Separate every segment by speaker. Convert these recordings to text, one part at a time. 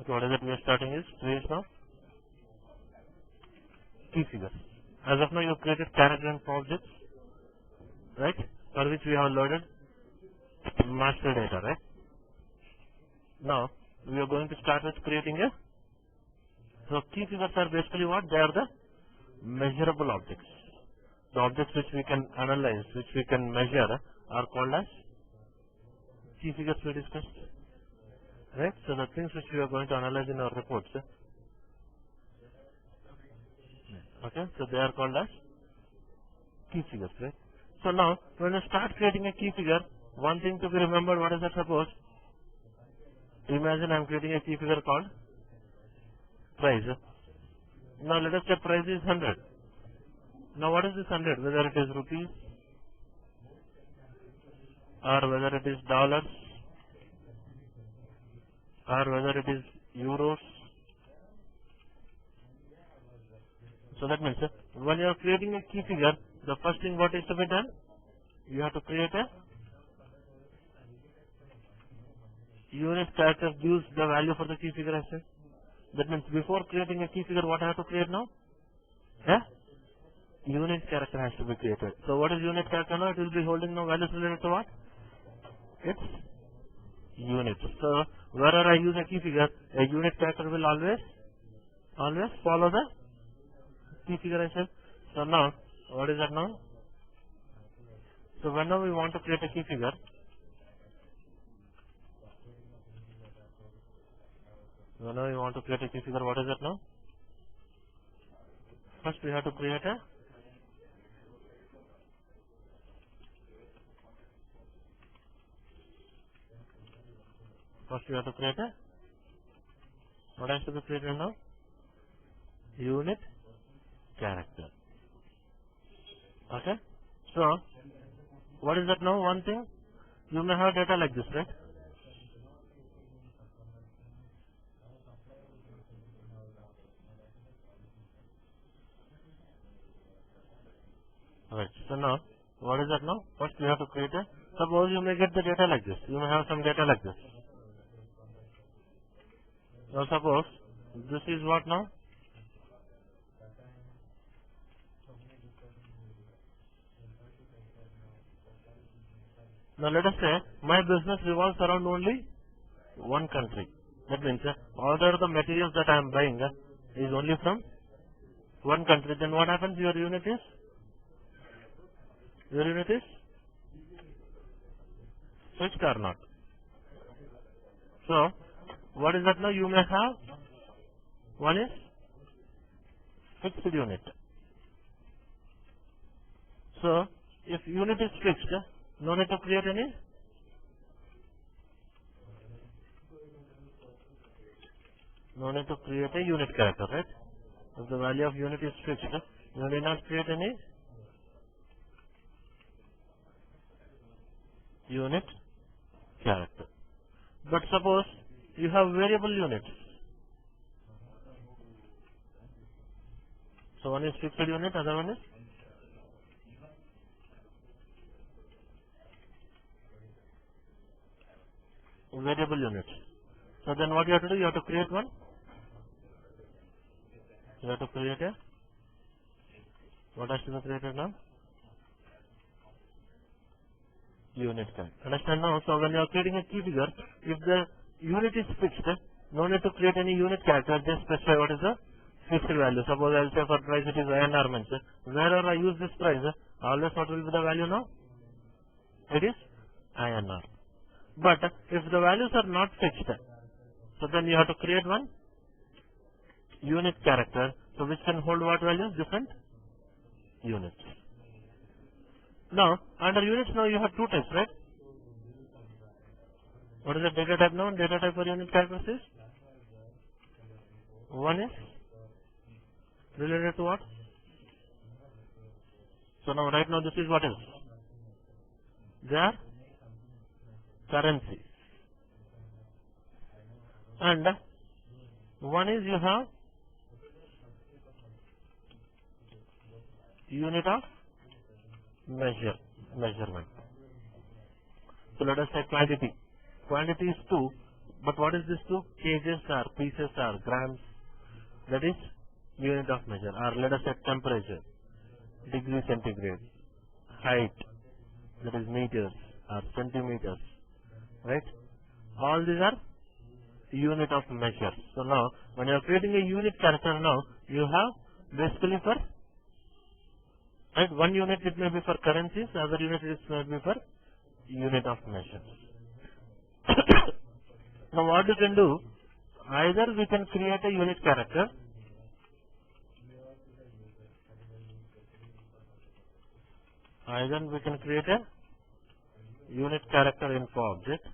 Speaker 1: what is it we are starting is create now key figures. As of now, you have created character and objects, right? For which we have loaded master data, right? Now we are going to start with creating a. So key figures are basically what? They are the measurable objects. The objects which we can analyze, which we can measure, are called as key figures we discussed, right? So the things which we are going to analyze in our reports, okay? So they are called as key figures, right? So now when you start creating a key figure, one thing to be remembered, what is that? Suppose, imagine I am creating a key figure called price. Now let us say price is 100. Now what is this 100? Whether it is rupees or whether it is dollars or whether it is euros. So that means when you are creating a key figure, the first thing what is to be done, you have to create a unit character gives the value for the key figure as well. That means before creating a key figure, what I have to create now? Yeah? Unit character has to be created. So what is unit character now? It will be holding no values related to what? It's unit. So wherever I use a key figure, a unit character will always follow the key figure as well. So now, what is that now? So whenever we want to create a key figure, what is that now? First we have to create a what has to be created now? Unit character. Okay? So, what is that now? One thing, you may have data like this, right? Right. So now, what is that now? First we have to create a, suppose you may get the data like this. You may have some data like this. Now suppose, this is what now? Now let us say, my business revolves around only one country. That means, all the materials that I am buying is only from one country. Then what happens? Your unit is fixed or not? So, what is that now? You may have, one is fixed unit. So, if unit is fixed, no need to create any a unit character, right? If the value of unit is fixed, you need not create any unit character. But suppose you have variable units. So one is fixed unit, other one is variable unit. So then what you have to do? You have to create one. You have to create a, what has to be created now? Unit character. Understand now? So when you are creating a key figure, if the unit is fixed, no need to create any unit character, just specify what is the fixed value. Suppose I will say for price it is INR means, wherever I use this price, always what will be the value now? It is INR. But if the values are not fixed, so then you have to create one unit character, so which can hold what values? Different units. Now, under units now you have two types, right? What is the data type now? Data type for unit characters is? One is related to what? So now right now this is what is? They are currency. And one is you have unit of measurement. So let us say quantity. Quantity is 2, But what is this 2? Kgs or pieces or grams. That is unit of measure. Or let us say temperature, degree centigrade, height, that is meters or centimeters, right? All these are unit of measure. So now, when you are creating a unit character now, you have basically for, right, one unit it may be for currencies, other unit it may be for unit of measure. Now what you can do, either we can create a unit character, info object,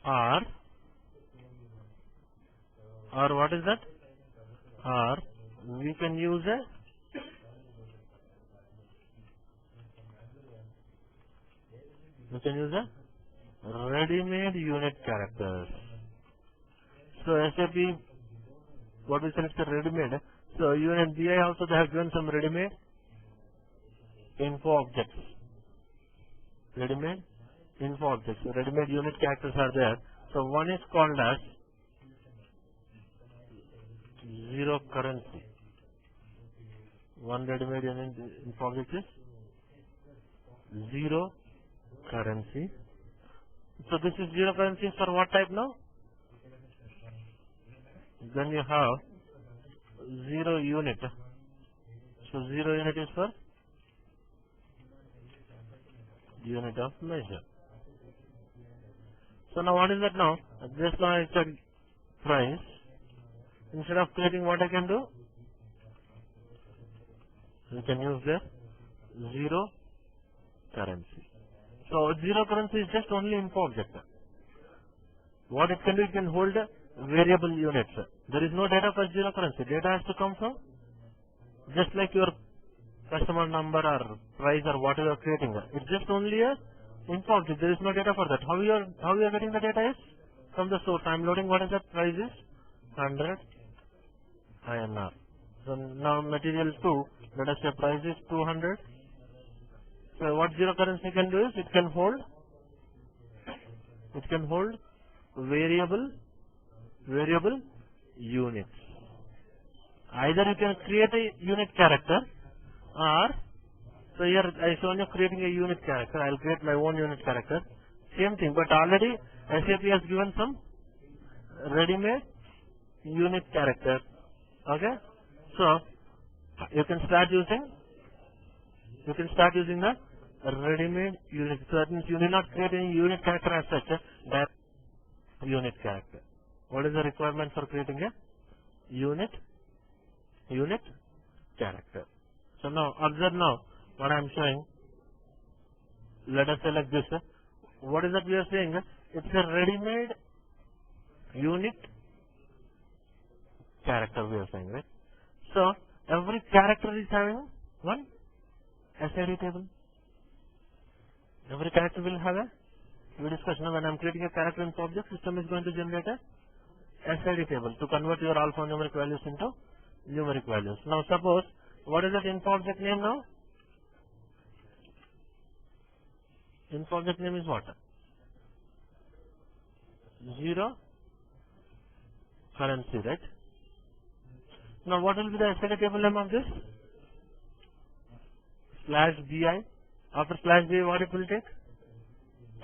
Speaker 1: or what is that? Or we can use a ready-made unit characters. So SAP, what we selected ready-made. So unit BI also they have given some ready-made info objects. Ready-made info objects. So ready-made unit characters are there. So one is called as zero currency. One ready-made unit info object is zero currency. So this is zero currency for what type now? Then you have zero unit. So zero unit is for unit of measure. So now what is that now? Just now I said price. Instead of creating, what I can do? We can use the zero currency. So zero currency is just only info object. What it can do, it can hold variable units. There is no data for zero currency. Data has to come from, just like your customer number or price or whatever you are creating. It's just only a info object. There is no data for that. How you are getting the data is from the source. I am loading what is that price is 100 INR. So now material 2, let us say price is 200. So what zero currency can do is it can hold variable units. Either you can create a unit character, or so here I shown you creating a unit character. I will create my own unit character. Same thing, but already SAP has given some ready-made unit character. Okay, so you can start using the ready-made unit. So that means you need not create any unit character as such. That unit character. What is the requirement for creating a unit character? So now observe now what I am showing. Let us say like this. What is that we are saying? It's a ready-made unit character we are saying, right? So every character is having one SID table. Every character will have a, we discussed now, when I am creating a character info object, system is going to generate a SID table to convert your alphanumeric values into numeric values. Now suppose, what is that info object name now? Info object name is what? Zero currency, right? Now what will be the SID table name of this? /bi. After /bi, what it will take?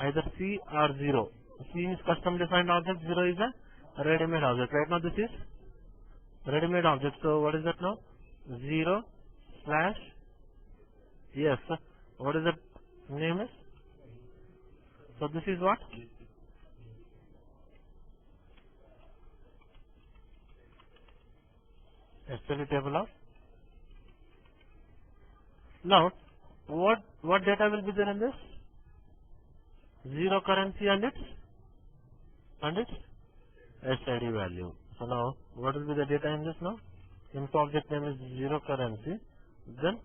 Speaker 1: Either C or 0. C is custom defined object, 0 is a ready-made object. Right now this is ready-made object. So what is that now? 0 / yes. What is that name is? So this is what? SID table of. Now what data will be there in this? Zero currency and its SID value. So now what will be the data in this now? Info object name is zero currency. Then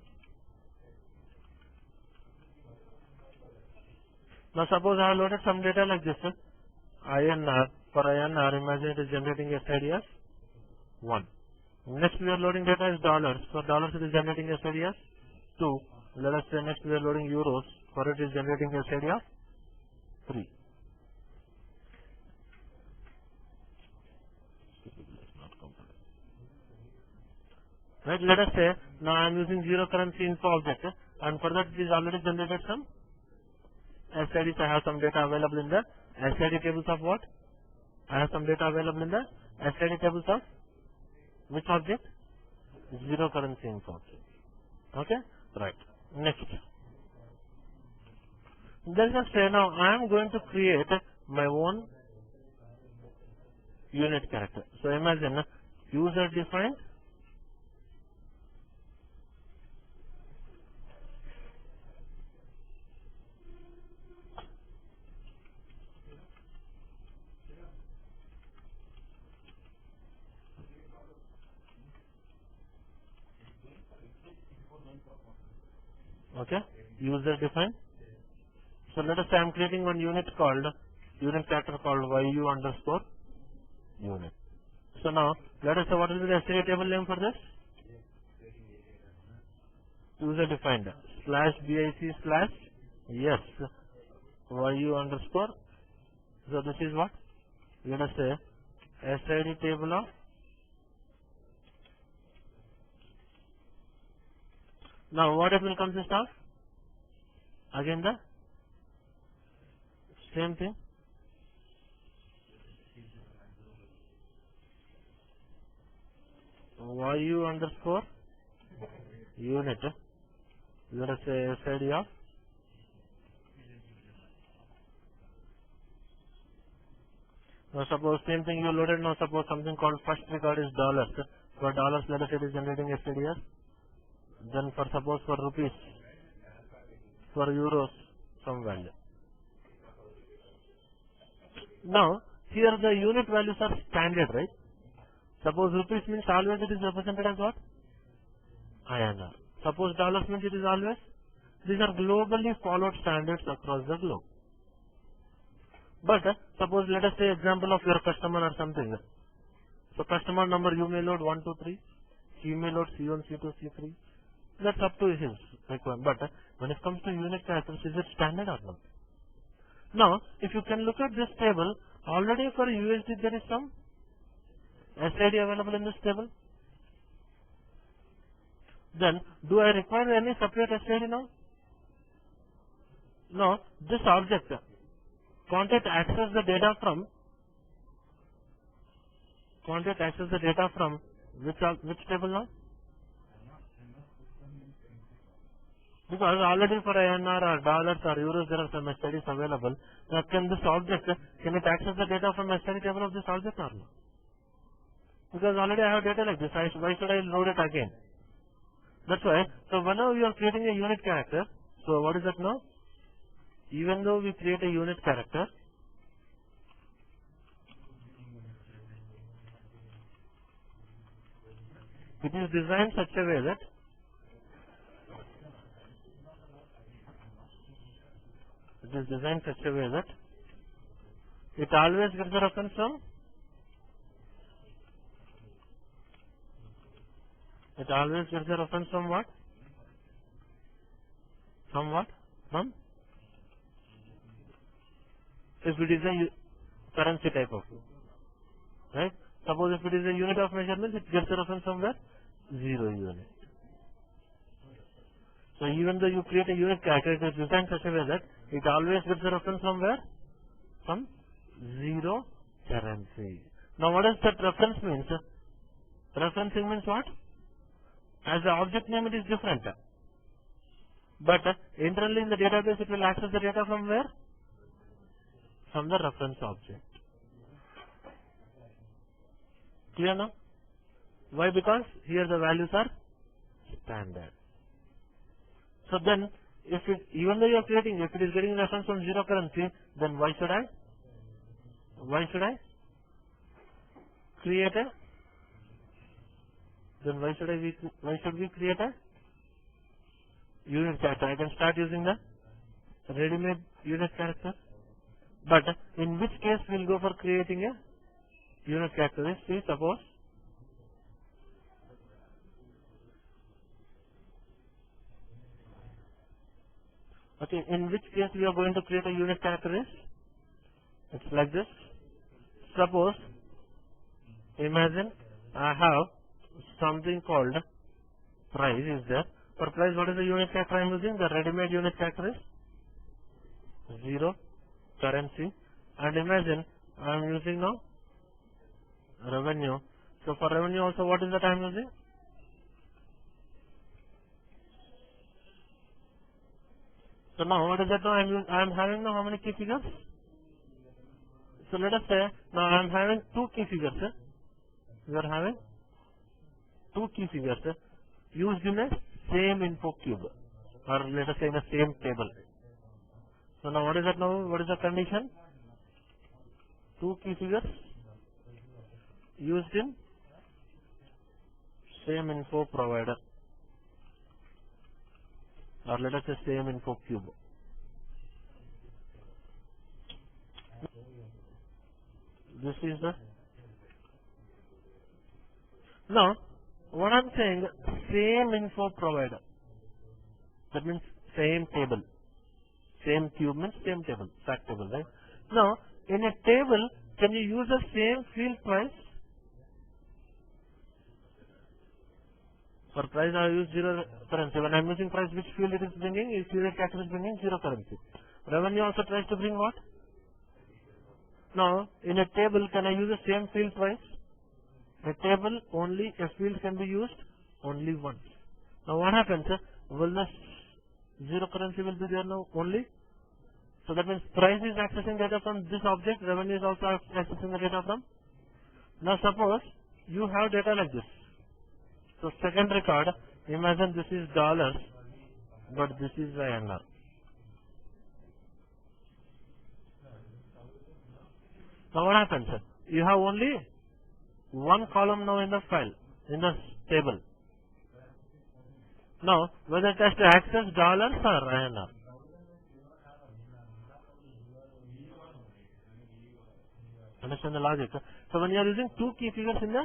Speaker 1: now suppose I have loaded some data like this. INR. For INR, imagine it is generating SID as 1. Next we are loading data is dollars. For dollars it is generating SID as 2. Let us say next we are loading euros. For it is generating SID of 3. Right? Let us say now I am using zero currency info object, and for that it is already generated some SIDs. I have some data available in the SID tables of what? I have some data available in the SID tables of which object? Zero currency info object. Okay? Right. Next. Then just say now I am going to create my own unit character. So imagine user defined okay, user defined. So let us say I am creating one unit character called yu underscore unit. So now let us say what will be the STD table name for this? User defined /bic/ yes yu underscore. So this is what? Let us say SID table of now what it will consist of? Again the same thing. Yu underscore unit. Let us say SID of now suppose same thing you loaded now suppose something called first record is dollars. For dollars let us say it is generating SIDs. Then for suppose for rupees, for euros some value. Now here the unit values are standard, right? Suppose rupees means always it is represented as what? INR. Suppose dollars means it is always. These are globally followed standards across the globe. But suppose let us say example of your customer or something. So customer number you may load 1, 2, 3. He may load C1, C2, C3. That's up to his requirement. But when it comes to unit characters, is it standard or not? Now, if you can look at this table, already for USD there is some SID available in this table. Then, do I require any separate SID now? No, this object can't it access the data from which table now? Because already for INR or dollars or euros there are some SIDs available. Now can this object, can it access the data from SID table of this object or no? Because already I have data like this, why should I load it again? That's why, so whenever you are creating a unit character, so what is that now? Even though we create a unit character, it is designed such a way that it always gets a reference from what? From what? From? If it is a currency type of, right? Suppose if it is a unit of measurement, it gets a reference from where? 0 unit. So even though you create a unit character, it is designed such a way that it always gets a reference from where? From 0 currency. Now what does that reference means? Referencing means what? As the object name it is different. But internally in the database it will access the data from where? From the reference object. Clear now? Why? Because here the values are standard. So then, even though you are creating, if it is getting reference from 0 currency, then why should I create a? Then why should we create a unit character? I can start using the ready-made unit character. But in which case we will go for creating a unit character? See, suppose okay, in which case we are going to create a unit character is? It's like this. Suppose, imagine I have something called price is there. For price, what is the unit character I am using? The ready-made unit character is 0 currency. And imagine I am using now revenue. So for revenue also, what is that I am using? So now what is that now? I am having now how many key figures? So let us say now I am having two key figures. We are having two key figures used in a same info cube, or let us say in the same table. So now what is that now? What is the condition? Two key figures used in same info provider, or let us say same info cube. This is the now what I am saying, same info provider, that means same table. Same cube means same table, fact table, right? Now in a table, can you use the same field price? For price I use 0 currency. When I am using price, which field it is bringing? If unit character is bringing 0 currency. Revenue also tries to bring what? Now in a table, can I use the same field price? A table, only a field can be used only once. Now what happens? Will the 0 currency will be there now only? So that means price is accessing data from this object, revenue is also accessing the data from. Now suppose you have data like this. So second record, imagine this is dollars, but this is INR. Now what happens? You have only one column now in the file, in the table. Now whether it has to access dollars or INR. Understand the logic? So when you are using two key figures in the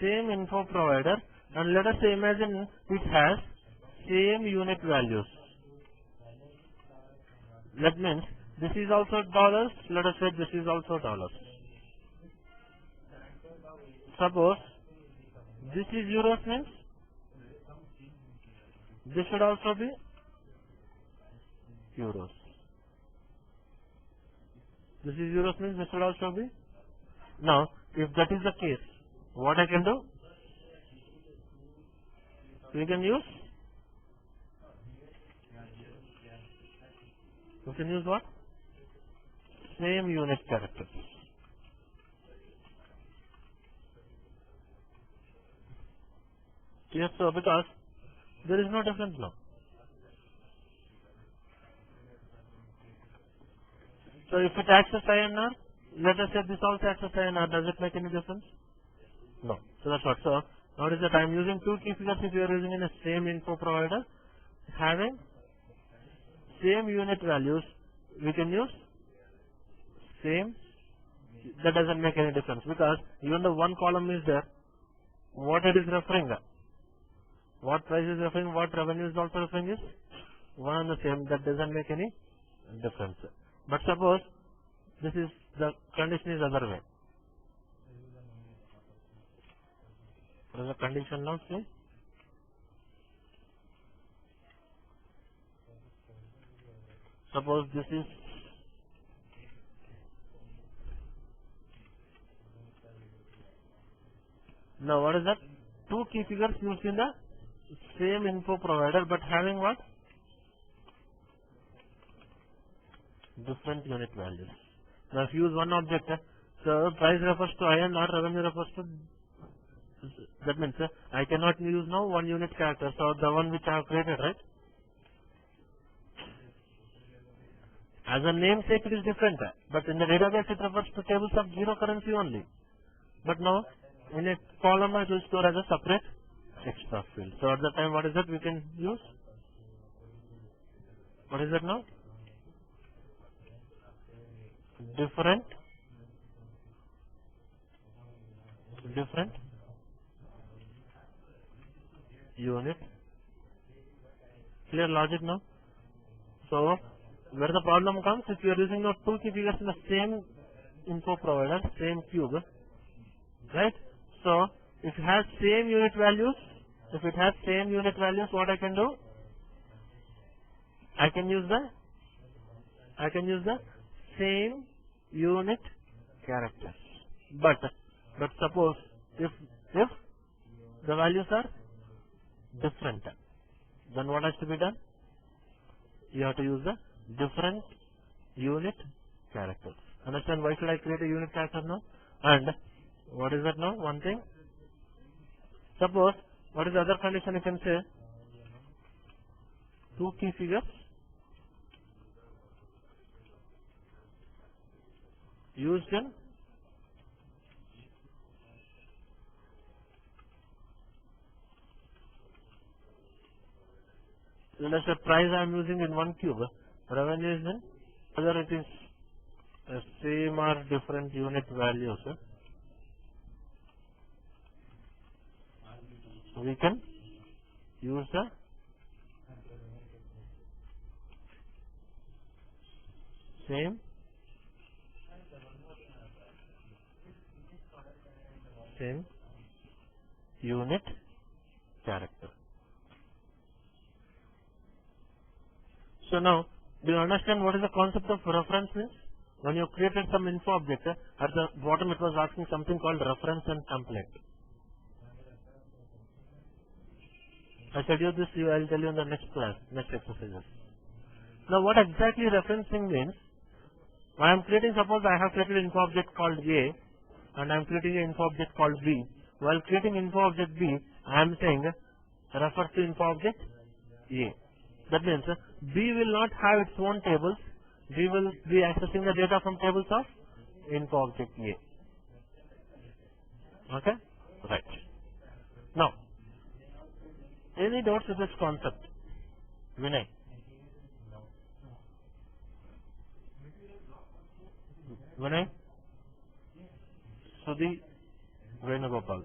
Speaker 1: same info provider, and let us say imagine it has same unit values. That means this is also dollars, let us say this is also dollars. Suppose this is euros means this should also be euros. This is euros means this should also be. Now if that is the case, what I can do? We can use what? Same unit characters. Yes, so because there is no difference now. So if it access INR, let us say this also access INR, does it make any difference? No. So that's what. So notice that I am using two key figures if you are using in the same info provider, having same unit values, we can use same. That doesn't make any difference because even the one column is there, what it is referring, what price is referring, what revenue is also referring is one and the same. That doesn't make any difference. But suppose this is the condition is other way. What is the condition now? See? Suppose this is now what is that? Two key figures used in the same info provider but having what? Different unit values. Now if you use one object, so price refers to INR, revenue refers to, that means I cannot use now one unit character, so the one which I have created, right? As a namesake it is different, but in the database it refers to tables of 0 currency only. But now in a column it will store as a separate extra field. So at the time what is that we can use? What is that now? Different unit. Clear logic now? So where the problem comes, if you are using those two key figures in the same info provider, same cube, right? So if it has same unit values, If it has same unit values, what I can do? I can use the same unit characters. But suppose if the values are different, then what has to be done? You have to use the different unit characters. Understand why should I create a unit character now? And what is that now? One thing. Suppose, what is the other condition you can say? Two key figures used in let us say price I am using in one cube, revenue is in whether it is same or different unit values. We can use the same unit character. So now, do you understand what is the concept of reference means? When you created some info object, at the bottom it was asking something called reference and template. I said you this, I will tell you in the next class, next exercises. Now what exactly referencing means? I am creating, suppose I have created info object called A and I am creating an info object called B. While creating info object B, I am saying refer to info object A. That means B will not have its own tables. B will be accessing the data from tables of info object A. Okay? Right. Now, any doubts with this concept? Vinay? Vinay? Sudhi? Venugopal?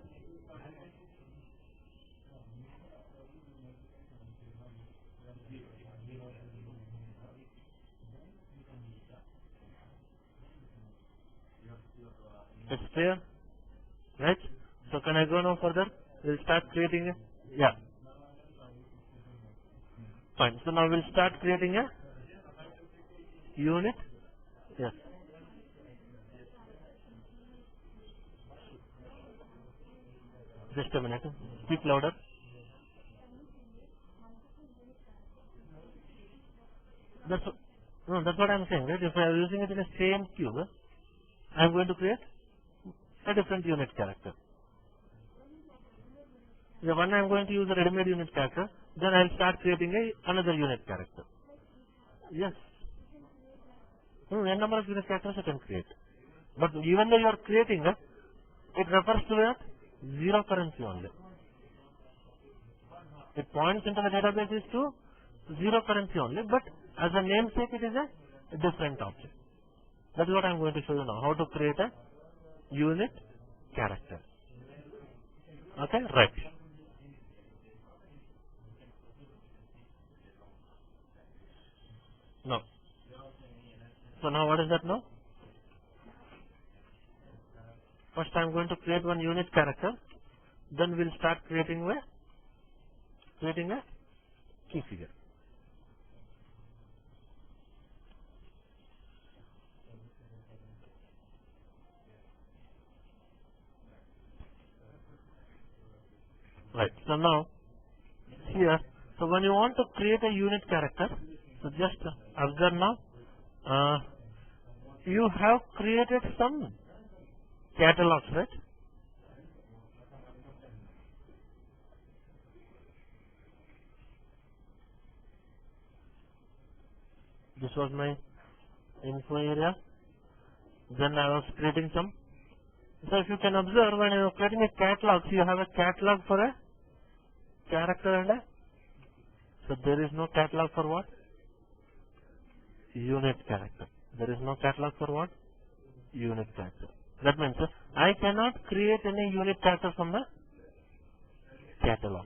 Speaker 1: It's clear? Right? So can I go now further? We'll start creating a... Yeah. Fine. So now we'll start creating a unit. Yes. Just a minute. Speak louder. That's what I'm saying, right? If I am using it in the same cube, I am going to create a different unit character. The one I am going to use a ready-made unit character, then I will start creating another unit character. Yes. A number of unit characters you can create. But even though you are creating, it refers to that zero currency only. It points into the database is to zero currency only, but as a namesake it is a different object. That is what I am going to show you now, how to create a unit character. Okay, right. Now, so now what is that now? First I am going to create one unit character, then we will start creating a key figure. Right. So now, here, so when you want to create a unit character, so just observe now, you have created some catalogs, right? This was my info area. Then I was creating some. So if you can observe, when you are creating a catalog, so you have a catalog for a character and a. So there is no catalog for what? Unit character. There is no catalog for what? Unit character. That means I cannot create any unit character from the catalog.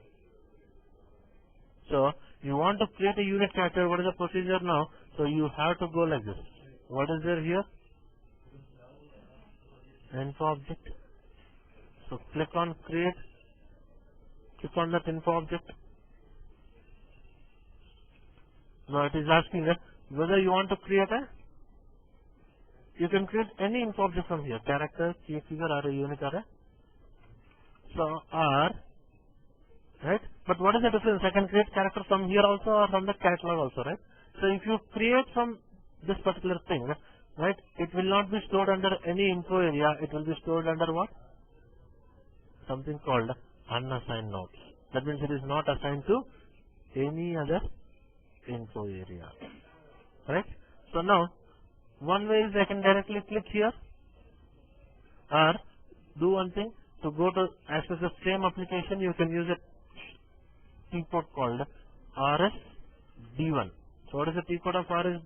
Speaker 1: So you want to create a unit character, what is the procedure now? So you have to go like this. What is there here? Info object. So click on create Click on that info object. Now it is asking us whether you want to create you can create any info object from here, character, key figure, or a unit, or a right? But what is the difference? I can create character from here also or from the catalog also, right? So if you create from this particular thing, right, it will not be stored under any info area. It will be stored under what? Something called unassigned nodes. That means it is not assigned to any other info area, right? So now, one way is I can directly click here, or do one thing, to go to access the same application, you can use a T code called RSD1. So what is the T code of RS,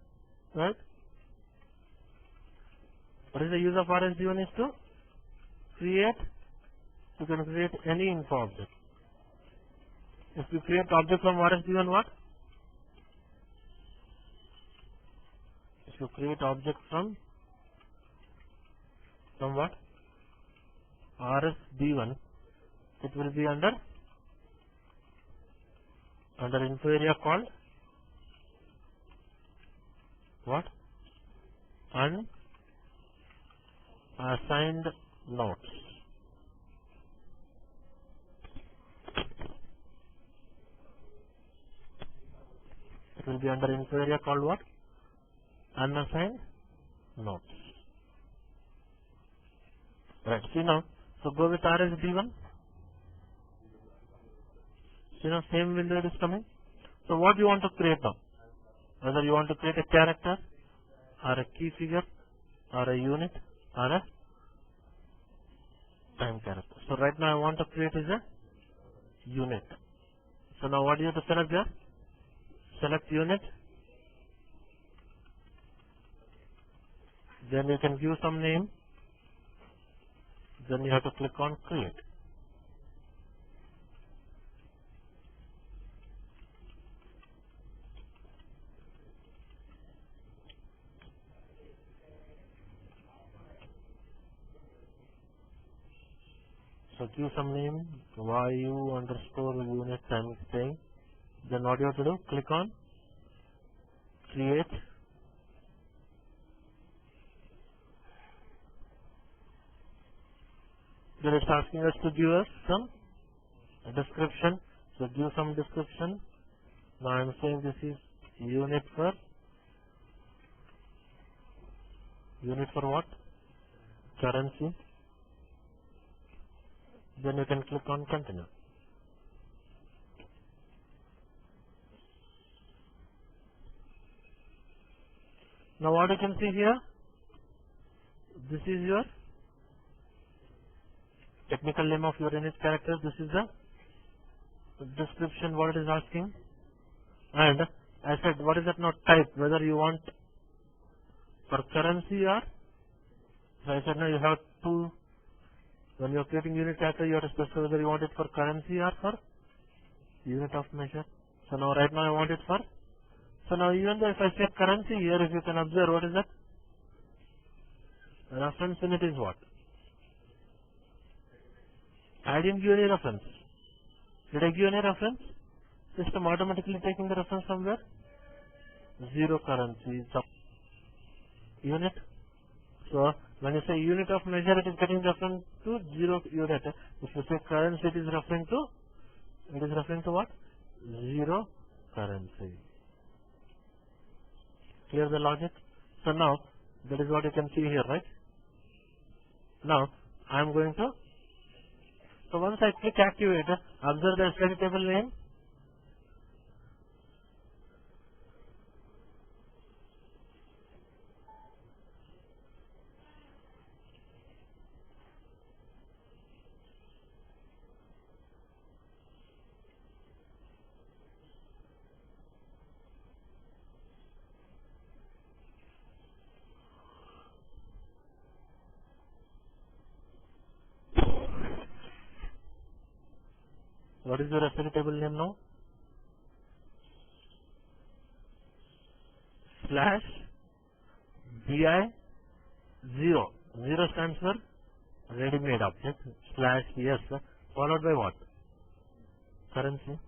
Speaker 1: right? What is the use of RSD1 is to create, you can create any info object. If you create object from RSD1, what? If you create object from what? RSD1, it will be under info area called what? Unassigned nodes. It will be under info area called what? Unassigned nodes. Right, see now, so go with RSD1. See now, same window it is coming. So what you want to create now? Whether you want to create a character, or a key figure, or a unit, or a time character. So right now I want to create is a unit. So now what do you have to select there? Select unit. Then you can give some name. Then you have to click on create. So give some name, yu_unit time staying. Then what you have to do? Click on create. Then it's asking us to give us some description. So give some description. Now I am saying this is unit for what? Currency. Then you can click on continue. Now what you can see here, this is your technical name of your unit character. This is the description what it is asking. And I said what is that now type, whether you want for currency or, so I said now you have to, when you are creating unit character you have to specify whether you want it for currency or for unit of measure. So now right now I want it for, so now even though if I say currency here, if you can observe what is that? Reference unit is what? I didn't give any reference. Did I give any reference? System automatically taking the reference from where? Zero currency unit. So when you say unit of measure, it is getting reference to zero unit. If you say currency, it is referring to what? Zero currency. Clear the logic? So now that is what you can see here, right? Now I am going to, so once I click activate, observe the study table name. What is your study table name now? /BI 0. 0 stands for ready-made object /yes followed by what? currency.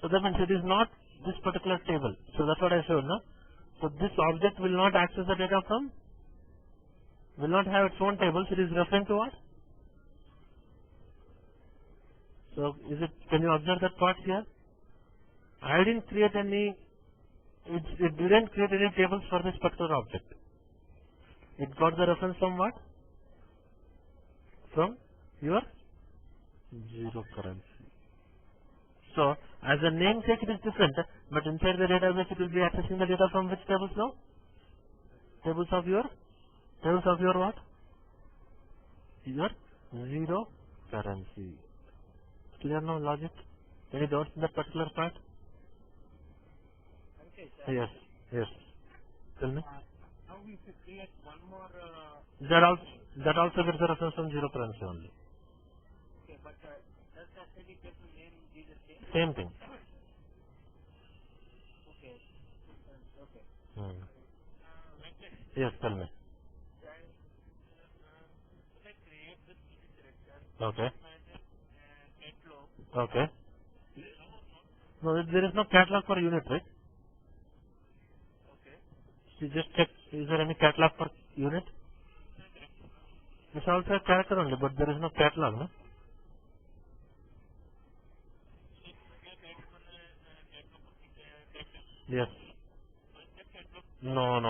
Speaker 1: So that means it is not this particular table. So that's what I showed, no? So this object will not access the data from, will not have its own tables. It is referring to what? So is it, can you observe that part here? I didn't create any, it didn't create any tables for this particular object. It got the reference from what? From your zero currency. So, as a namesake it is different, but inside the database it will be accessing the data from which tables now? Tables of your what? Your zero currency. Clear now logic? Any doubts in that particular part?
Speaker 2: Okay, sir.
Speaker 1: Yes, yes. Tell me.
Speaker 2: Now we should create one more.
Speaker 1: That also gets a reference from zero currency only.
Speaker 2: Okay, but does the study table name be the same?
Speaker 1: Same thing.
Speaker 2: Okay. Okay.
Speaker 1: Yes, tell me.
Speaker 2: Should I create this character?
Speaker 1: Okay.
Speaker 2: Catalog.
Speaker 1: Okay. No, there is no catalog for unit, right?
Speaker 2: Okay.
Speaker 1: You just check, is there any catalog for unit? It's also a character only, but there is no catalog, no? Yes. No.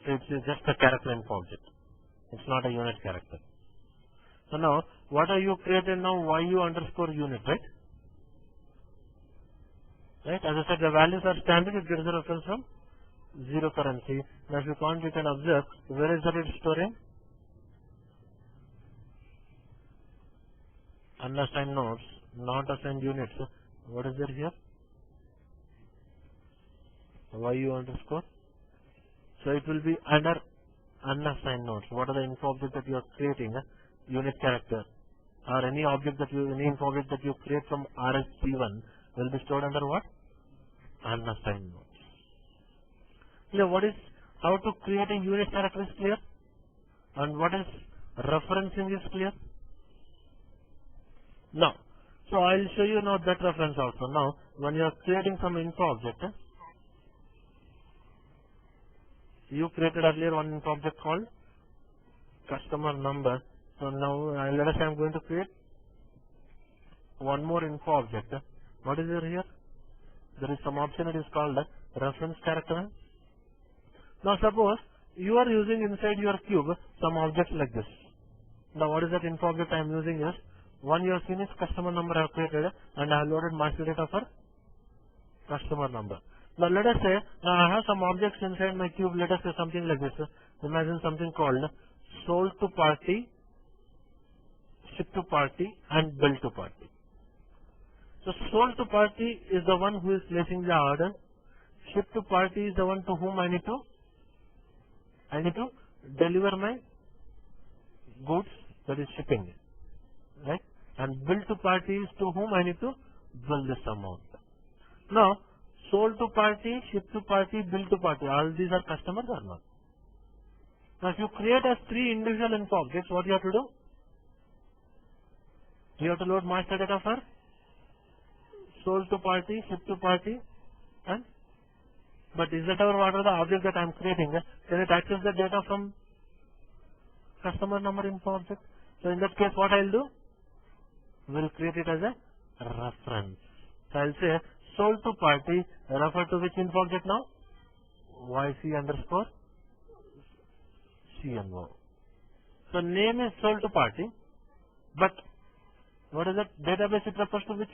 Speaker 1: It's just a character info object. It's not a unit character. So now, what are you created now? YU underscore unit, right? Right? As I said, the values are standard. It gets a reference from zero currency. Now, if you can't, you can observe where is that it's storing? Unassigned nodes, not assigned units. What is there here? YU underscore. So it will be under unassigned nodes. What are the info objects that you are creating? Unit character or any object that you, any info object that you create from RSC1 will be stored under what? Unassigned nodes. Clear? What is, how to create a unit character is clear? And what is referencing is clear? Now, so I will show you now that reference also. Now, when you are creating some info object, you created earlier one info object called customer number. So now, let us say I am going to create one more info object. What is there here? There is some option, it is called reference character. Now suppose you are using inside your cube some objects like this. Now what is that info object I am using is, one you have seen is customer number I have created and I have loaded master data for customer number. Now let us say, now I have some objects inside my cube, let us say something like this. Imagine something called sold to party, ship to party and bill to party. So sold to party is the one who is placing the order. Ship to party is the one to whom I need to deliver my goods, that is shipping, right? And bill to party is to whom I need to bill this amount. Now, sold to party, ship to party, bill to party, all these are customers or not? Now, if you create as three individual info objects, what you have to do? You have to load master data for sold to party, ship to party, and but is that what are the object that I am creating? Can it access the data from customer number info object? So in that case, what I will do? We will create it as a reference. So I will say sold to party, refer to which info object now? YC underscore CNO. So name is sold to party, but what is that database it refers to which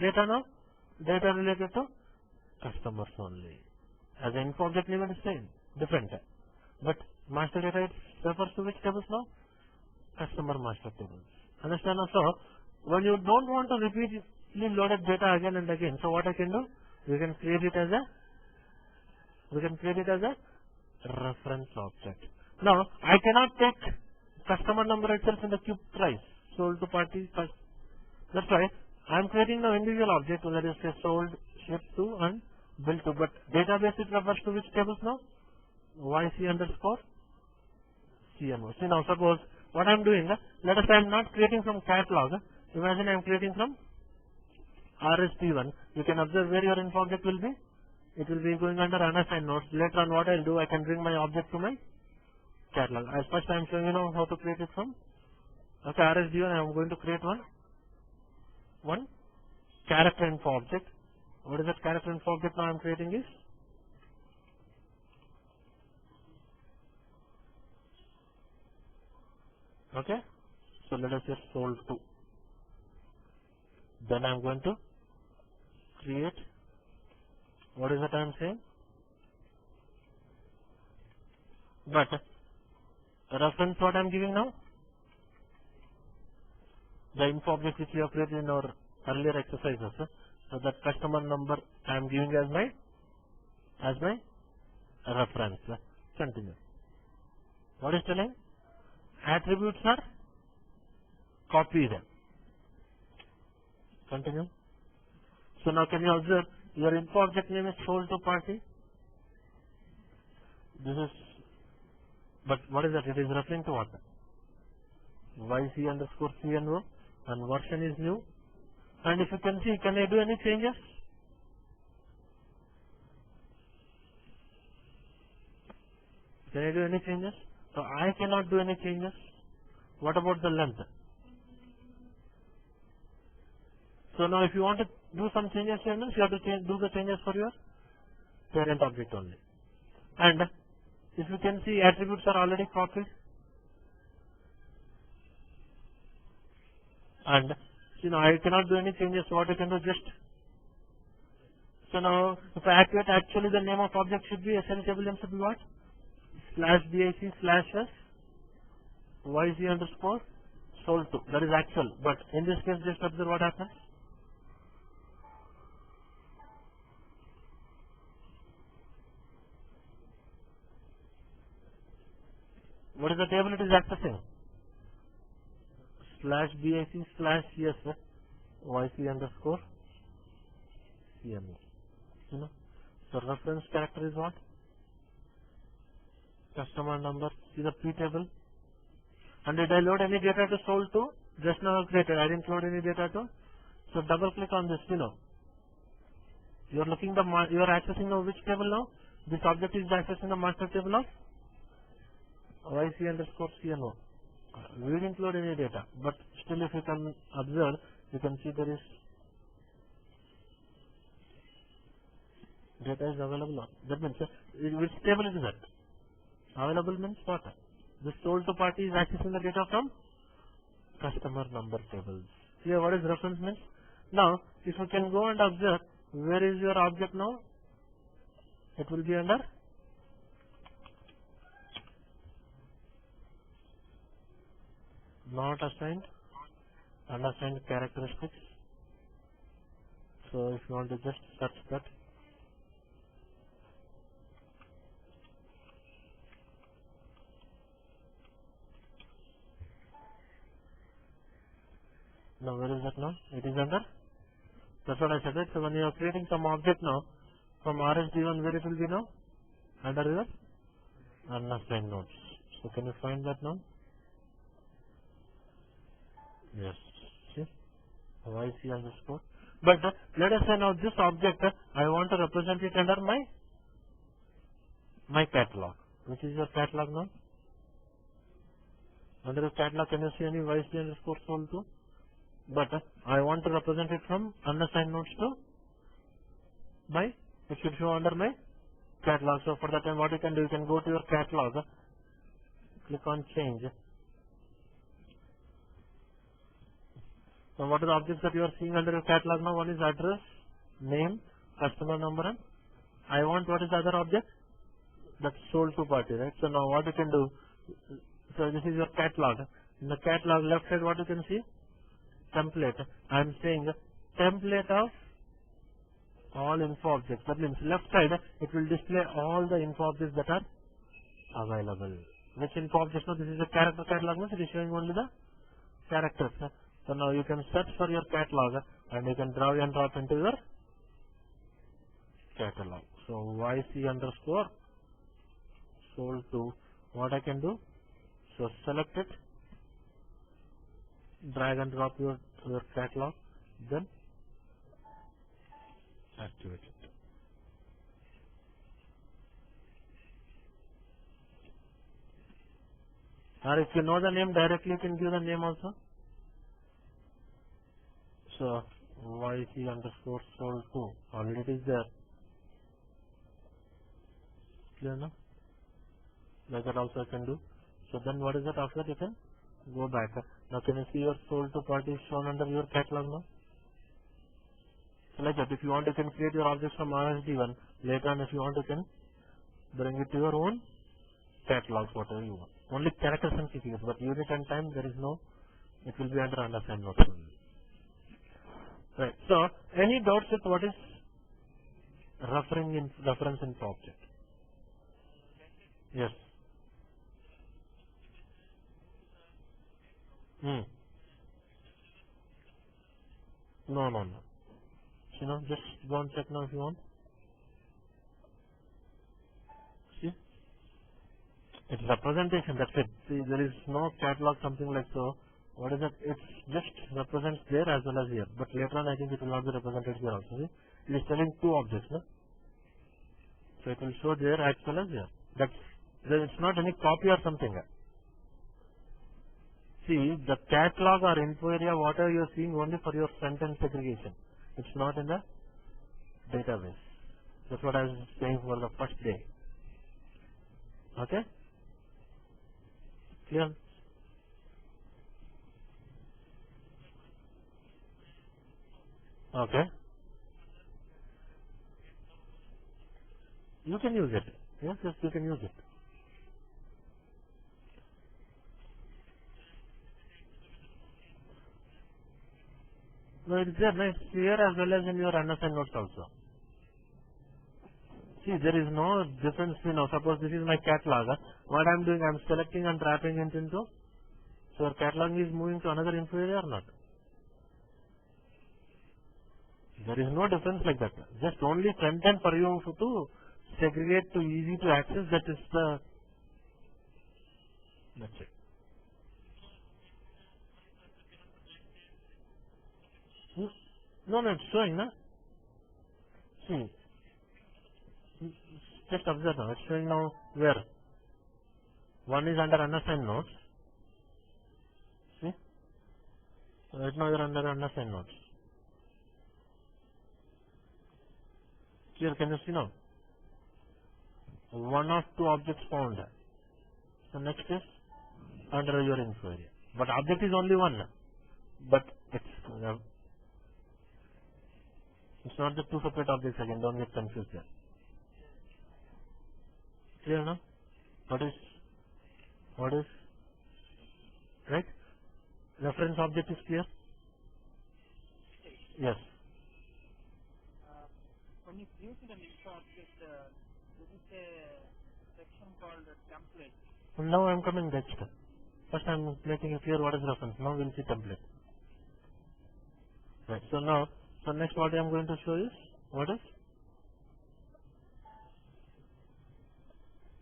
Speaker 1: data now? Data related to customers only. As an info object name it is same, different. But master data it refers to which tables now? Customer master tables. Understand also? When you don't want to repeatedly loaded data again and again, so what I can do? We can create it as a reference object. Now I cannot take customer number itself in the cube twice. Sold to party first. That's why I am creating now individual object, that is say sold, shipped to and bill to. But database it refers to which tables now? YC underscore CMO. See now suppose what I am doing, let us say I am not creating from catalog. Imagine I am creating from RSP1, you can observe where your info object will be. It will be going under unassigned nodes. Later on, what I'll do, I can bring my object to my catalog. As first I'm showing you now how to create it from. Okay, RSD1, I'm going to create one character info object. What is that character info object now I'm creating is? Okay, so let us just sold to. Then I'm going to create, what is that I'm saying? But reference what I'm giving now? The info object which we have created in our earlier exercises. So that customer number I am giving as my reference. Continue. What is telling? Attributes are copied. Continue. So now can you observe your info object name is sold to party? This is, but what is that? It is referring to what? YC underscore CNO, and version is new. And if you can see, can I do any changes? Can I do any changes? So I cannot do any changes. What about the length? So now if you want to do some changes here, you have to do the changes for your parent object only. And if you can see, attributes are already copied. And I cannot do any changes. So what I can do, just, so now if I activate, actually the name of object should be, SN table name should be what? /BIC /S YZ underscore sold to. That is actual. But in this case, just observe what happens. What is the table it is accessing? /BIC /CS YC underscore CME. So reference character is what? Customer number. See the P table. And did I load any data to sold to? Just now I created. I didn't load any data to. So double click on this. You are looking you are accessing now which table now? This object is accessing the master table of YC underscore CNO. We didn't load any data, but still if you can observe, you can see there is data is available. That means which table is that? Available means what? This sold to party is accessing the data from customer number tables. Here what is reference means? Now if you can go and observe, where is your object now? It will be under not assigned, unassigned characteristics. So if you want to just search that. Now where is that now? It is under. That's what I said, right? So when you are creating some object now from RSD1, where it will be now? Under your unassigned nodes. So can you find that now? Yes. See? YC underscore. But let us say now this object, I want to represent it under my catalog. Which is your catalog now? Under the catalog, can you see any YC underscore sold to? But I want to represent it from unassigned nodes to it should show under my catalog. So for that time, what you can do, you can go to your catalog, click on change. So what are the objects that you are seeing under your catalog now? One is address, name, customer number, and I want what is the other object? That's sold to party, right? So now what you can do, so this is your catalog. In the catalog left side, what you can see? Template. I am saying template of all info objects. That means left side, it will display all the info objects that are available. Which info objects? Now this is a character catalog, means it is showing only the characters. So now you can search for your catalog and you can drag and drop into your catalog. So YC underscore sold to, what I can do? So select it, drag and drop your catalog, then activated. Or if you know the name directly, you can give the name also. So YC underscore sold to already it is there. Clear now? Like that also I can do. So then what is that? After that you can go back. Now can you see your sold to party shown under your catalog now? So like that, if you want you can create your objects from RSD1. Later on if you want you can bring it to your own catalogs, whatever you want. Only characters and keyfigures, but unit and time there is no, it will be under undersigned notes only. Right. So any doubts with what is reference in object? Yes. No. Just go and check now if you want. See? It's representation, that's it. See, there is no catalog, something like so. What is it? It just represents there as well as here. But later on I think it will not be represented here also. See? It is telling two objects, no? So it will show there as well as here. It's not any copy or something. See, the catalog or info area, whatever you are seeing only for your front-end segregation. It's not in the database. That's what I was saying for the first day. Okay? Clear? Okay. You can use it. Yes, you can use it. No, it's there. No, it's here as well as in your unassigned notes also. See, there is no difference. Suppose this is my catalog. What I'm doing, I'm selecting and wrapping it into. So your catalog is moving to another info area or not? There is no difference like that. Just only front end for you to segregate to easy to access. That's it. No, it's showing, no? See, just observe now. It's showing now where? One is under unassigned notes. See? Right now you're under unassigned notes. Here, can you see now? One of two objects found. So next is under your info area. But object is only one. But it's not the two separate objects again. Don't get confused there. Clear now? What is right? Reference object is clear? Yes.
Speaker 2: When you create an info object, there is a section called template.
Speaker 1: Now I'm coming next. First I'm making it clear what is reference. Now we'll see template. Right. So next what I'm going to show is what is?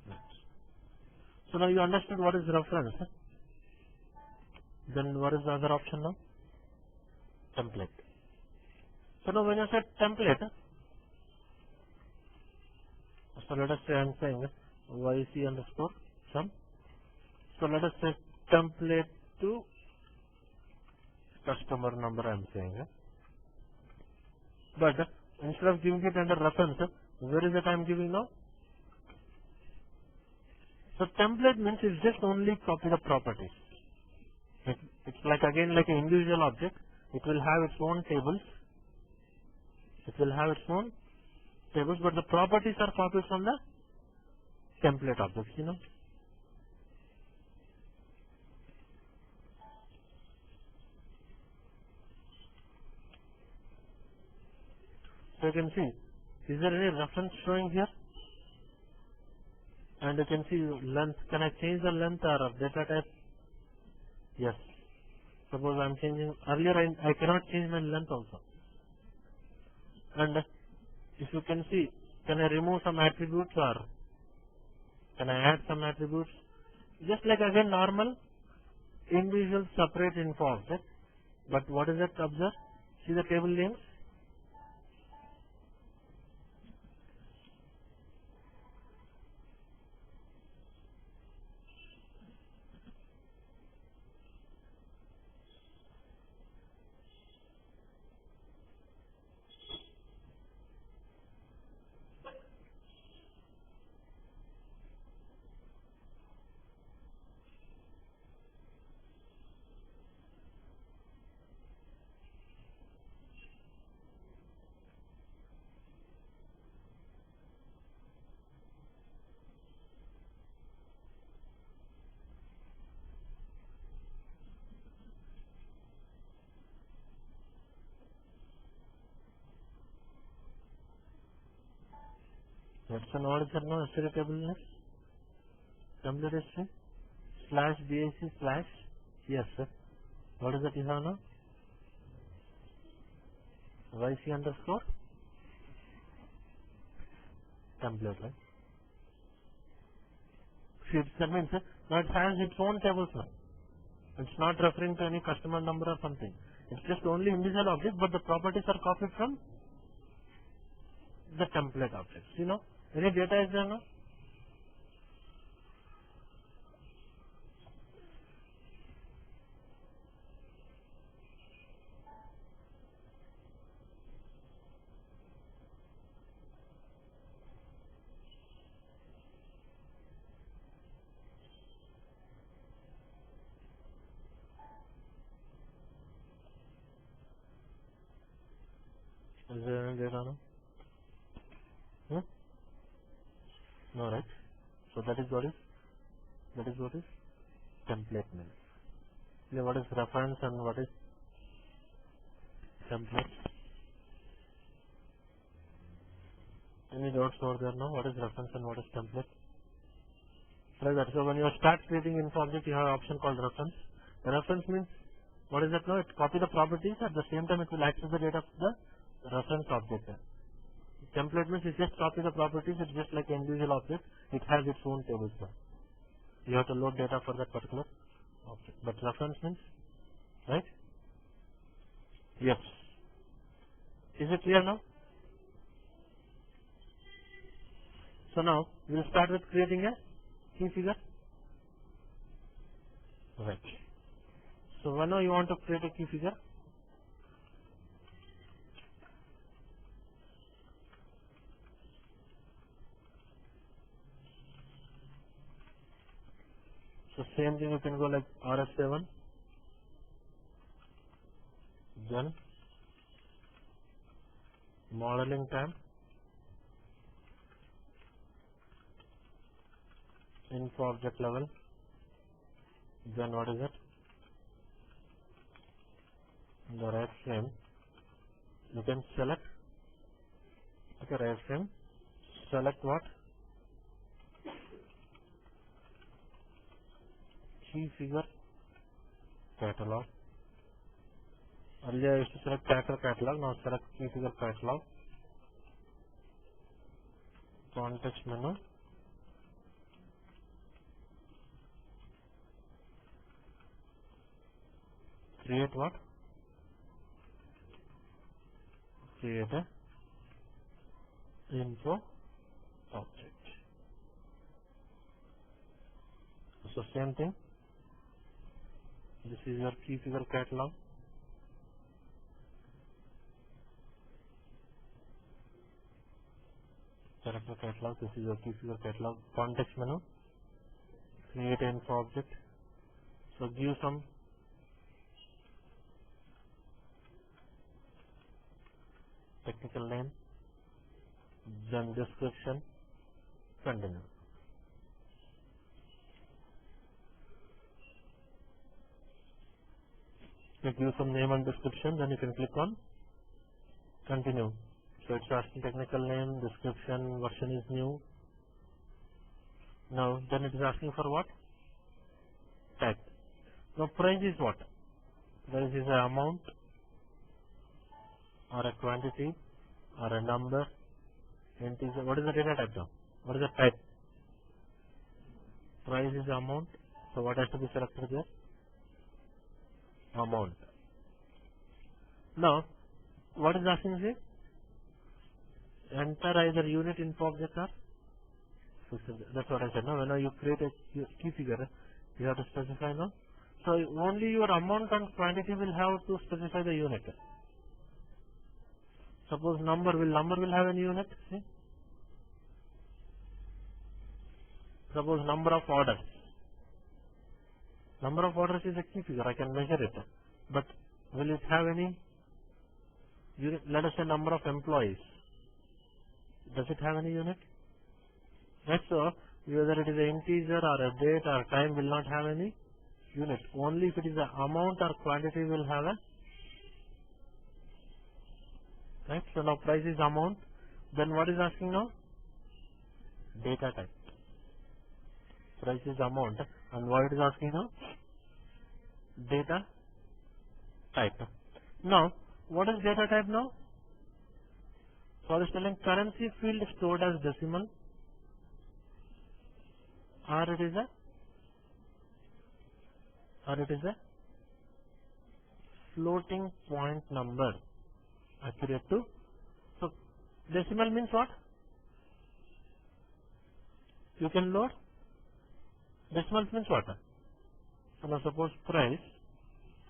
Speaker 1: Right. So now you understood what is reference. Then what is the other option now? Template. So now when you say template, so let us say I'm saying YC underscore some. So let us say template to customer number I'm saying. But instead of giving it under reference, where is it I'm giving now? So template means it's just only copy the properties. It's like again like an individual object. It will have its own tables. But the properties are copied from the template objects, So you can see, is there any reference showing here? And you can see length. Can I change the length or data type? Yes. Suppose I'm changing, earlier I cannot change my length also. And if you can see, can I remove some attributes or can I add some attributes? Just like again normal, individual separate info object. But what is that? Observe. See the table names. Right. So now what is that now? History table is template history slash BAC slash. Yes, sir. What is that you have now? YC underscore template, right? See, that means now it has its own tables now. It's not referring to any customer number or something. It's just only individual object, but the properties are copied from the template objects. You know, any data is there now? Is there any data now? Hmm? No, right? So that is what is template means. Yeah, what is reference and what is template? Any doubts over there now? What is reference and what is template? Like that. So when you start creating info object, you have an option called reference. The reference means what is that now? It copy the properties, at the same time it will access the data of the reference object. Template means it just copy the properties, it's just like an individual object, it has its own tables now. You have to load data for that particular object. But reference means, right? Yes. Is it clear now? So now we will start with creating a key figure. Right. So when you want to create a key figure, so same thing you can go like RS7, then modeling time, info object level, then what is it? The right frame. You can select, okay, right frame, select what? Key figure catalog. Earlier I used to select character catalog, now select key figure catalog. Context menu. Create what? Create a info object. So same thing. This is your key figure catalog. Character catalog. This is your key figure catalog. Context menu. Create an info object. So give some technical name. Then description. Continue. You give some name and description. Then you can click on continue. So it's asking technical name, description, version is new. Now then it is asking for what? Type. Now price is what? Price is an amount or a quantity or a number, integer. What is the data type now? What is the type? Price is amount. So what has to be selected there? Amount. Now what is asking here? Enter either unit info object or that's what I said. Now when you create a key figure, you have to specify now. So only your amount and quantity will have to specify the unit. Suppose number will have any unit. See? Suppose number of orders. Number of orders is a key figure. I can measure it. But will it have any unit? Let us say number of employees. Does it have any unit? Right. So whether it is an integer or a date or time will not have any unit. Only if it is the amount or quantity will have a. Right. So now price is amount. Then what is asking now? Data type. Price is amount. And what it is asking now? Data type. Now, what is data type now? So it is telling currency field stored as decimal, or it is a floating point number accurate to. So decimal means what? You can load. Decimal means what? So now suppose price.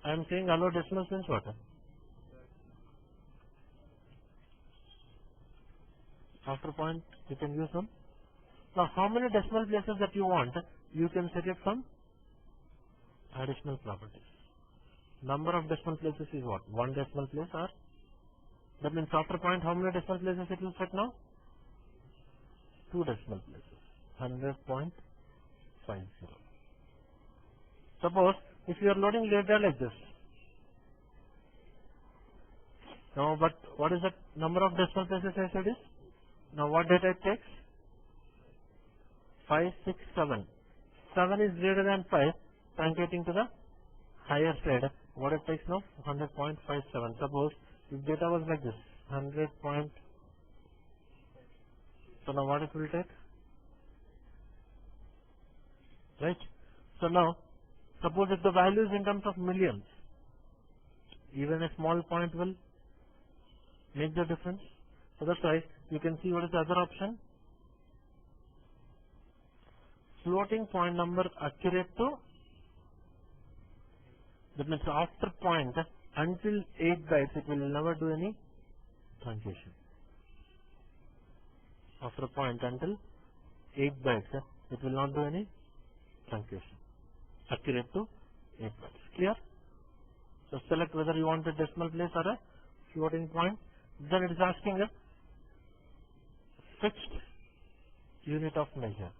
Speaker 1: I am saying allow decimal means what? After point you can use some. Now how many decimal places that you want, you can set it from additional properties. Number of decimal places is what? One decimal place, or that means after point how many decimal places it will set now? Two decimal places. 100.50. Suppose if you are loading data like this. Now but what is the number of decimal places I said is? Now what data it takes? 5, 6, 7. 7 is greater than 5, truncating to the higher side. What it takes now? 100.57. Suppose if data was like this, 100. So now what it will take? Right? So now, suppose if the value is in terms of millions, even a small point will make the difference. So that's why you can see what is the other option. Floating point number accurate to, that means after point until 8 bytes it will never do any truncation. After point until 8 bytes it will not do any truncation. Accurate to 8 bytes. Clear? So select whether you want a decimal place or a floating point. Then it is asking a fixed unit of measure.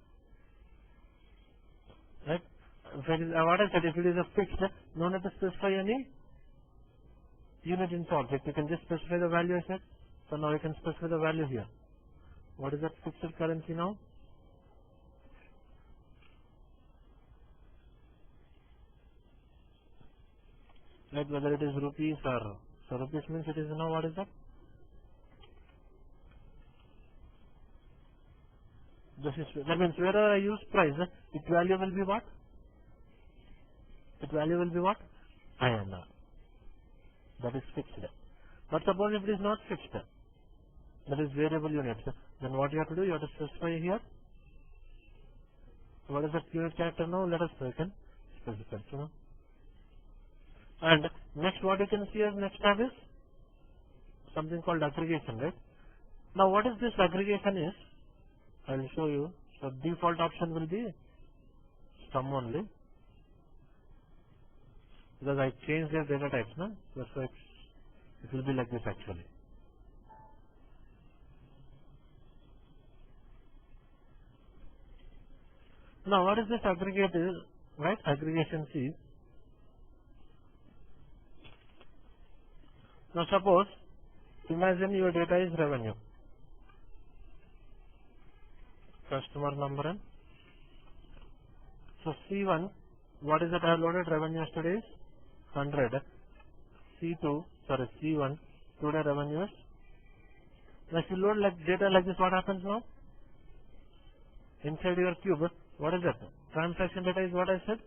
Speaker 1: Right? What I said, if it is a fixed, no need to specify any unit in object. You can just specify the value I said. So now you can specify the value here. What is that fixed currency now? Like whether it is rupees or, so rupees means it is now what is that? That means wherever I use price, its value will be what? Its value will be what? INR. That is fixed. But suppose if it is not fixed, that is variable units, then what you have to do? You have to specify here. What is that unit character now? Let us can specify. And next what you can see as next tab is something called aggregation, right? Now what is this aggregation is? I will show you. So default option will be sum only, because I changed their data types, no? That's why it will be like this actually. Now what is this aggregate is, right? Aggregation C. Now suppose, imagine your data is revenue. Customer number and so C1, what is that I have loaded revenue yesterday is 100. C1, today revenue is. Now if you load like data like this, what happens now? Inside your cube, what is that? Transaction data is what I said?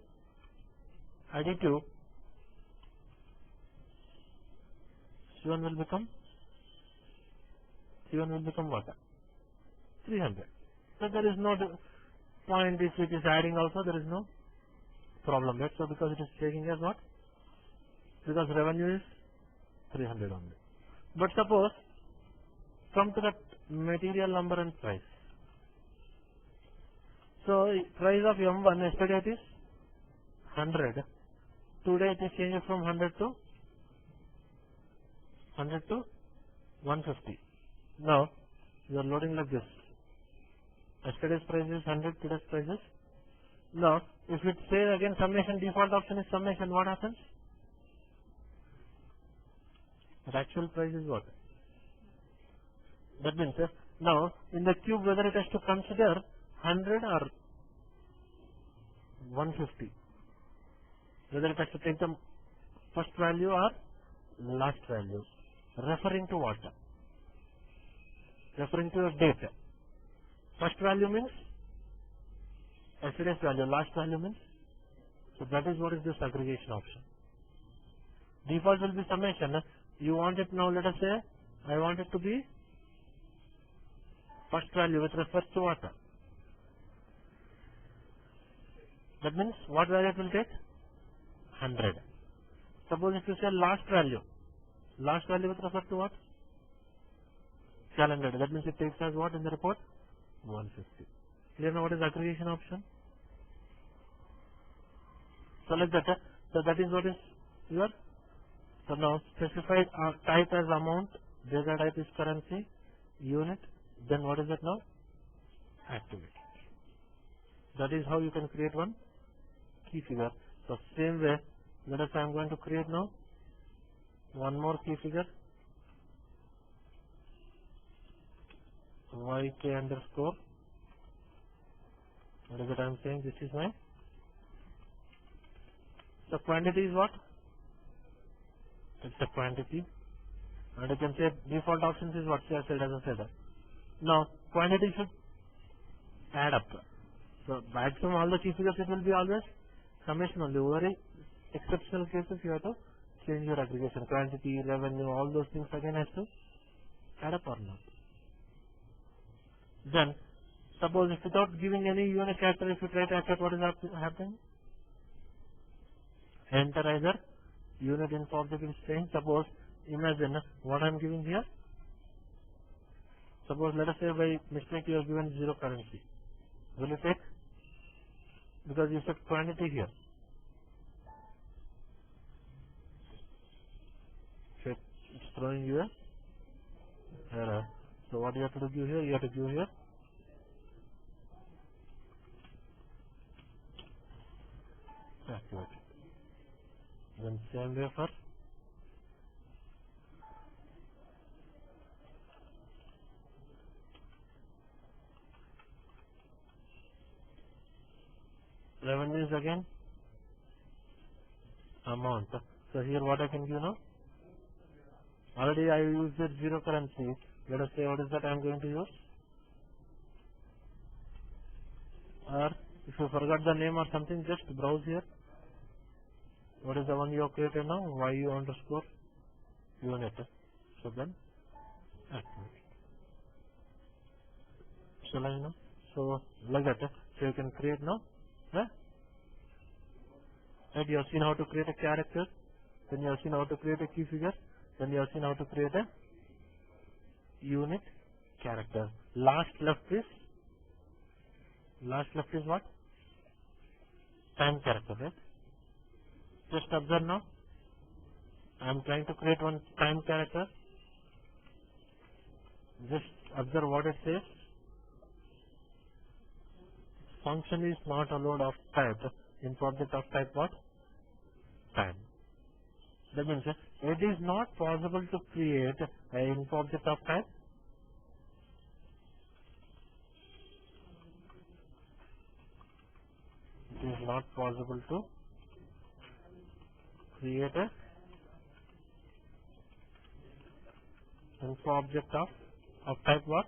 Speaker 1: Additive. C1 will become what? 300. So there is no point if it is adding also, there is no problem, right? So because it is taking as what? Because revenue is 300 only. But suppose come to that material number and price. So price of M1 yesterday it is 100. Today it is changed from 100 to 150. Now you are loading like this. Yesterday's price is 100, today's price is. Now if it says again summation, default option is summation, what happens? The actual price is what? That means Now, in the cube, whether it has to consider 100 or 150, whether it has to take the first value or last value, referring to what? Referring to a date. First value means yesterday's value, last value means, so that is what is this aggregation option. Default will be summation. You want it now, let us say, I want it to be first value with respect to what? That means what value it will take? 100. Suppose if you say last value with respect to what? Calendar. That means it takes as what in the report? 150. Clear now what is aggregation option? So like that. So that is what is your. So now specify type as amount, data type is currency, unit, then what is it now? Activity. That is how you can create one key figure. So same way, let us say I am going to create now one more key figure, yk underscore, what is it I am saying? This is my, so quantity is what? It's a quantity, and you can say default options is what I said as a setter. Now quantity should add up. So maximum all the key figures it will be always summation only. Very exceptional cases you have to change your aggregation, quantity, revenue, all those things again has to add up or not. Then suppose if without giving any unit character, if you try to accept what is happening, enter either unit info object is saying, suppose imagine what I am giving here. Suppose let us say by mistake you have given 0 currency. Will it take? Because you said quantity here. So it's throwing you a error. So what you have to do here? You have to give here activity. Then same way for revenues again amount. So here what I can give now? Already I used it 0 currency. Let us say what is that I am going to use. Or if you forgot the name or something, just browse here. What is the one you have created now? YU underscore unit. So then activate. Shall I know? So like that. So you can create now. Yeah? And you have seen how to create a character. Then you have seen how to create a key figure. Then you have seen how to create a unit character. Last left is what? Time character, right? Just observe now. I am trying to create one time character. Just observe what it says. Function is not allowed of type. In object of type what? Time. That means it is not possible to create an object of type. It is not possible to create a info object of type what?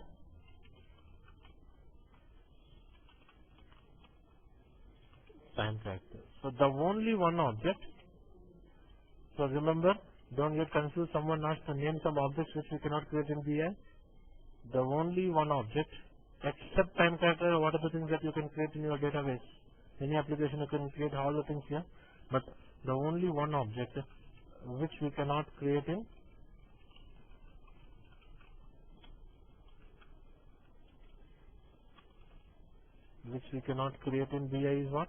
Speaker 1: Time character. So the only one object. So remember, don't get confused. Someone asked to name some objects which we cannot create in BI. The only one object, except time character, what are the things that you can create in your database? Any application you can create all the things here. But the only one object which we cannot create in BI is what?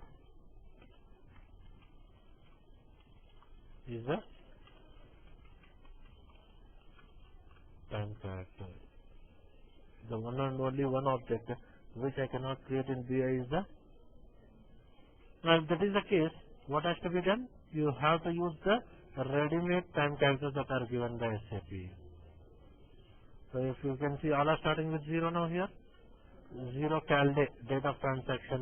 Speaker 1: Is the time character. The one and only one object which I cannot create in BI is the. Now if that is the case, what has to be done? You have to use the ready-made time characters that are given by SAP. So if you can see, all are starting with 0 now here. 0 cal day, date of transaction.